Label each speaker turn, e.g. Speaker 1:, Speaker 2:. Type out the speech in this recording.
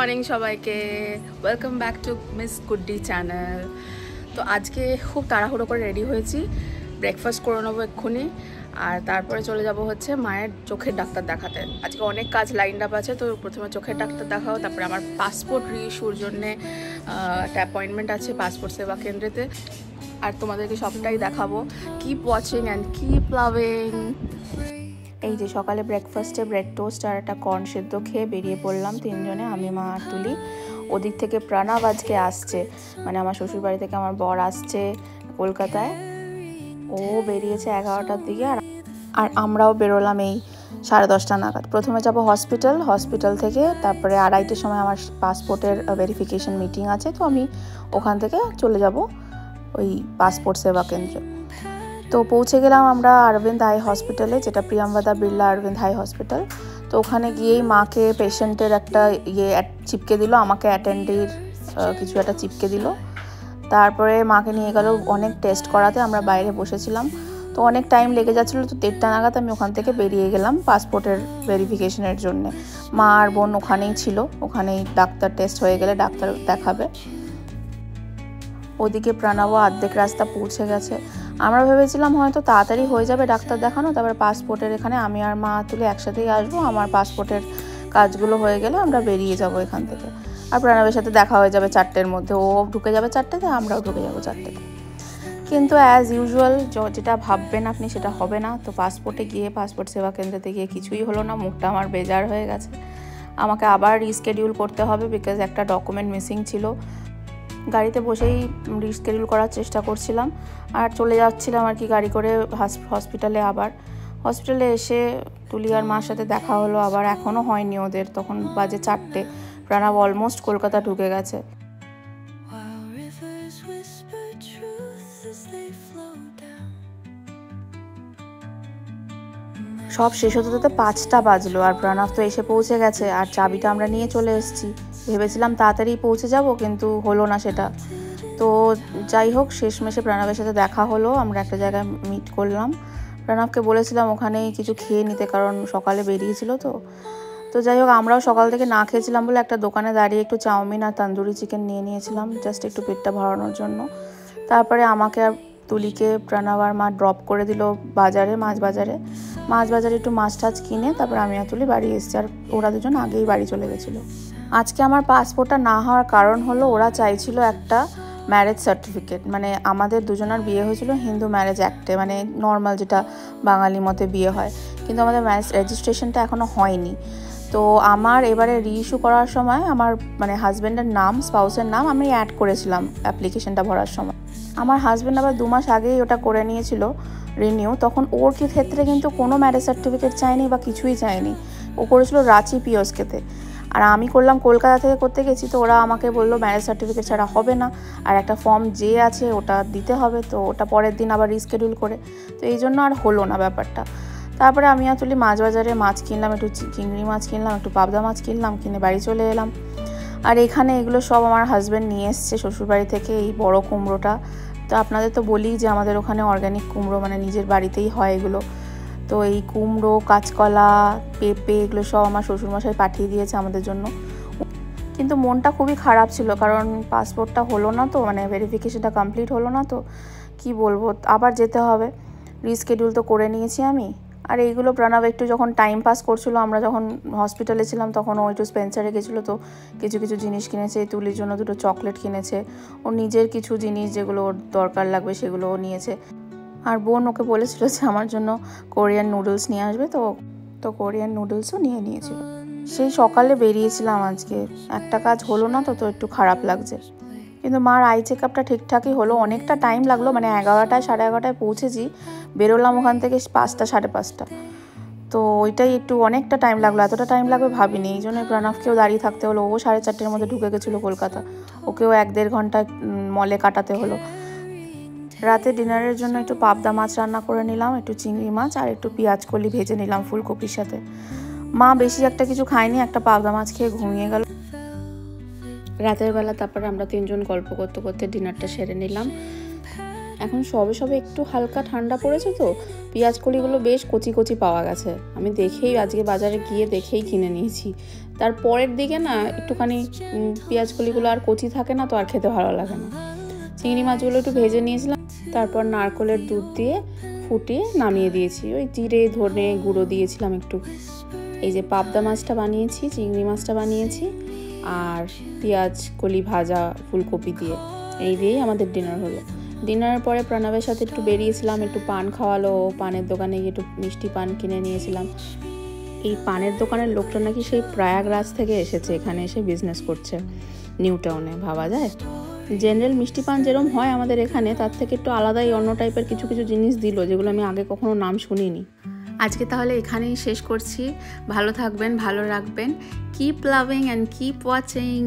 Speaker 1: Morning সবাইকে, welcome back to miss Guddi channel. তো আজকে খুব তাড়াহুড়ো করে রেডি হয়েছি, ব্রেকফাস্ট করে নেবো এক্ষুনি, আর তারপরে চলে যাব হচ্ছে মায়ের চোখের ডাক্তার দেখাতে। আজকে অনেক কাজ লাইন আপ আছে, তো প্রথমে চোখের ডাক্তার দেখাও, তারপরে আমার পাসপোর্ট রিইস্যুর জন্যে একটা অ্যাপয়েন্টমেন্ট আছে পাসপোর্ট সেবা কেন্দ্রেতে, আর তোমাদেরকে সবটাই দেখাবো। Keep watching and keep loving. এই যে সকালে ব্রেকফাস্টে ব্রেড টোস্ট আর একটা কর্ন সেদ্ধ খেয়ে বেরিয়ে পড়লাম তিনজনে, আমি, মা আর তুলি। ওদিক থেকে প্রণব আজকে আসছে, মানে আমার শ্বশুরবাড়ি থেকে আমার বর আসছে কলকাতায়। ও বেরিয়েছে 11টার দিকে, আর আমরাও বেরোলাম এই 10:30 নাগাদ। প্রথমে যাব হসপিটাল থেকে, তারপরে 2:30টার সময় আমার পাসপোর্টের ভেরিফিকেশন মিটিং আছে, তো আমি ওখান থেকে চলে যাব ওই পাসপোর্ট সেবা কেন্দ্রে। তো পৌঁছে গেলাম আমরা অরবিন্দ আই হসপিটালে, যেটা প্রিয়ামবাদা বিড়লা অরবিন্দ আই হসপিটাল। তো ওখানে গিয়েই মাকে পেশেন্টের একটা চিপকে দিল, আমাকে অ্যাটেন্ডির কিছু একটা চিপকে দিল। তারপরে মাকে নিয়ে গেল অনেক টেস্ট করাতে, আমরা বাইরে বসেছিলাম, তো অনেক টাইম লেগে যাচ্ছিলো। তো 1:30 নাগাদ আমি ওখান থেকে বেরিয়ে গেলাম পাসপোর্টের ভেরিফিকেশনের জন্যে। মা আর বোন ওখানেই ছিল, ওখানেই ডাক্তার টেস্ট হয়ে গেলে ডাক্তার দেখাবে। ওদিকে প্রণব অর্ধেক রাস্তা পৌঁছে গেছে। আমরা ভেবেছিলাম হয়তো তাড়াতাড়ি হয়ে যাবে ডাক্তার দেখানো, তারপরে পাসপোর্টের এখানে আমি আর মা তুলে একসাথেই আসবো, আমার পাসপোর্টের কাজগুলো হয়ে গেলে আমরা বেরিয়ে যাব এখান থেকে। আর প্রণবের সাথে দেখা হয়ে যাবে 4টের মধ্যে, ও ঢুকে যাবে 4টেতে, আমরাও ঢুকে যাবো 4টেতে। কিন্তু অ্যাজ ইউজুয়াল যেটা ভাববেন আপনি সেটা হবে না। তো পাসপোর্টে গিয়ে, পাসপোর্ট সেবা কেন্দ্রে গিয়ে কিছুই হলো না, মুখটা আমার বেজার হয়ে গেছে। আমাকে আবার রিস্কেডিউল করতে হবে, বিকজ একটা ডকুমেন্ট মিসিং ছিল। গাড়িতে বসেই রিস্কেডিউল করার চেষ্টা করছিলাম, আর চলে যাচ্ছিলাম আর কি গাড়ি করে হসপিটালে। আবার হসপিটালে এসে তুলি আর মার সাথে দেখা হলো আবার, এখনও হয়নি ওদের, তখন বাজে 4টে। প্রণব অলমোস্ট কলকাতা ঢুকে গেছে। সব শেষ হতে হতে 5টা বাজলো, আর প্রণব তো এসে পৌঁছে গেছে, আর চাবিটা আমরা নিয়ে চলে এসেছি। ভেবেছিলাম তাড়াতাড়ি পৌঁছে যাব, কিন্তু হলো না সেটা। তো যাই হোক, শেষমেশে প্রণবের সাথে দেখা হলো, আমরা একটা জায়গায় মিট করলাম। প্রণবকে বলেছিলাম ওখানেই কিছু খেয়ে নিতে, কারণ সকালে বেরিয়েছিল। তো যাই হোক, আমরাও সকাল থেকে না খেয়েছিলাম বলে একটা দোকানে দাঁড়িয়ে একটু চাউমিন আর তন্দুরি চিকেন নিয়ে নিয়েছিলাম, জাস্ট একটু পেটটা ভরানোর জন্য। তারপরে আমাকে আর তুলিকে প্রণব আর মা ড্রপ করে দিল বাজারে, মাছ বাজারে একটু মাছ টাছ কিনে তারপর আমি আর তুলি বাড়ি এসেছি, আর ওরা দুজন আগেই বাড়ি চলে গেছিলো। আজকে আমার পাসপোর্টটা না হওয়ার কারণ হলো, ওরা চাইছিল একটা ম্যারেজ সার্টিফিকেট, মানে আমাদের দুজনের বিয়ে হয়েছিল হিন্দু ম্যারেজ অ্যাক্টে, মানে নর্মাল যেটা বাঙালি মতে বিয়ে হয়, কিন্তু আমাদের ম্যারেজ রেজিস্ট্রেশনটা এখনও হয়নি। তো আমার এবারে রিইস্যু করার সময় আমার মানে হাজব্যান্ডের নাম, স্পাউসের নাম আমি অ্যাড করেছিলাম অ্যাপ্লিকেশনটা ভরার সময়। আমার হাজব্যান্ড আবার 2 মাস আগেই ওটা করে নিয়েছিল রিনিউ, তখন ওর ক্ষেত্রে কিন্তু কোনো ম্যারেজ সার্টিফিকেট চায়নি বা কিছুই চায়নি, ও করেছিল রাঁচি পিওস্কেতে। আর আমি করলাম কলকাতা থেকে করতে গেছি, তো ওরা আমাকে বললো ম্যারেজ সার্টিফিকেট ছাড়া হবে না, আর একটা ফর্ম যে আছে ওটা দিতে হবে, তো ওটা পরের দিন আবার রিস্কেডিউল করে, তো এই জন্য আর হলো না ব্যাপারটা। তারপরে আমি আর তুলি মাছ বাজারে মাছ কিনলাম, একটু চিংড়ি মাছ কিনলাম, একটু পাবদা মাছ কিনলাম, কিনে বাড়ি চলে এলাম। আর এখানে এগুলো সব আমার হাজব্যান্ড নিয়ে এসছে শ্বশুরবাড়ি থেকে, এই বড় কুমড়োটা। তো আপনাদের তো বলি যে আমাদের ওখানে অর্গ্যানিক কুমড়ো, মানে নিজের বাড়িতেই হয় এগুলো। তো এই কুমড়ো, কাঁচকলা, পেঁপে এগুলো সব আমার শ্বশুরমশাই পাঠিয়ে দিয়েছে আমাদের জন্য। কিন্তু মনটা খুবই খারাপ ছিল, কারণ পাসপোর্টটা হলো না, তো মানে ভেরিফিকেশনটা কমপ্লিট হলো না, তো কি বলবো, আবার যেতে হবে। রিস্কেডিউল তো করে নিয়েছি আমি। আর এইগুলো প্রণব একটু যখন টাইম পাস করছিল, আমরা যখন হসপিটালে ছিলাম তখন ও একটু স্পেন্সারে গেছিলো, তো কিছু জিনিস কিনেছে, তুলির জন্য 2টো চকলেট কিনেছে, ওর নিজের কিছু জিনিস যেগুলো ওর দরকার লাগবে সেগুলোও নিয়েছে। আর বোন ওকে বলেছিল যে আমার জন্য কোরিয়ান নুডলস নিয়ে আসবে, তো কোরিয়ান নুডলসও নিয়ে নিয়েছিল। সেই সকালে বেরিয়েছিলাম আজকে, একটা কাজ হলো না, তো একটু খারাপ লাগছে। কিন্তু মার আই চেক আপটা ঠিকঠাকই হলো, অনেকটা টাইম লাগলো, মানে 11টায় 11:30টায় পৌঁছেছি, বেরোলাম ওখান থেকে 5টা 5:30। তো ওইটাই একটু অনেকটা টাইম লাগলো, এতটা টাইম লাগবে ভাবিনি, এই জন্য প্রণবকেও দাঁড়িয়ে থাকতে হলো। ও 4:30টার মধ্যে ঢুকে গেছিলো কলকাতা, ওকেও 1-1.5 ঘন্টা মলে কাটাতে হলো। রাতে ডিনারের জন্য একটু পাবদা মাছ রান্না করে নিলাম, একটু চিংড়ি মাছ আর একটু পেঁয়াজ কলি ভেজে নিলাম ফুলকপির সাথে। মা বেশি একটা কিছু খায়নি, একটা পাবদা মাছ খেয়ে ঘুমিয়ে গেল রাতের বেলা। তারপরে আমরা 3জন গল্প করতে করতে ডিনারটা সেরে নিলাম। এখন সবে একটু হালকা ঠান্ডা পড়েছে, তো পেঁয়াজ কলিগুলো বেশ কচি পাওয়া গেছে। আমি আজকে বাজারে গিয়ে দেখেই কিনে নিয়েছি, তারপরের দিকে না একটুখানি পেঁয়াজ কলিগুলো আর কচি থাকে না, তো আর খেতে ভালো লাগে না। চিংড়ি মাছগুলো একটু ভেজে নিয়েছিলাম, তারপর নারকেলের দুধ দিয়ে ফুটিয়ে নামিয়ে দিয়েছি। ওই জিরে ধনে গুঁড়ো দিয়েছিলাম একটু। এই যে পাবদা মাছটা বানিয়েছি, চিংড়ি মাছটা বানিয়েছি, আর পেঁয়াজ কলি ভাজা ফুলকপি দিয়ে, এই দিয়েই আমাদের ডিনার হলো। ডিনারের পরে প্রণবের সাথে একটু বেরিয়েছিলাম, একটু পান খাওয়ালো, পানের দোকানে গিয়ে একটু মিষ্টি পান কিনে নিয়েছিলাম। এই পানের দোকানের লোকটা নাকি সেই প্রয়াগরাজ থেকে এসেছে, এখানে এসে বিজনেস করছে নিউ টাউনে। ভাবা যায়, জেনারেল মিষ্টি পান যেরকম হয় আমাদের এখানে, তার থেকে একটু আলাদাই অন্য টাইপের কিছু কিছু জিনিস দিল, যেগুলো আমি আগে কখনো নাম শুনিনি। আজকে তাহলে এখানেই শেষ করছি। ভালো থাকবেন, ভালো রাখবেন। Keep loving and keep watching.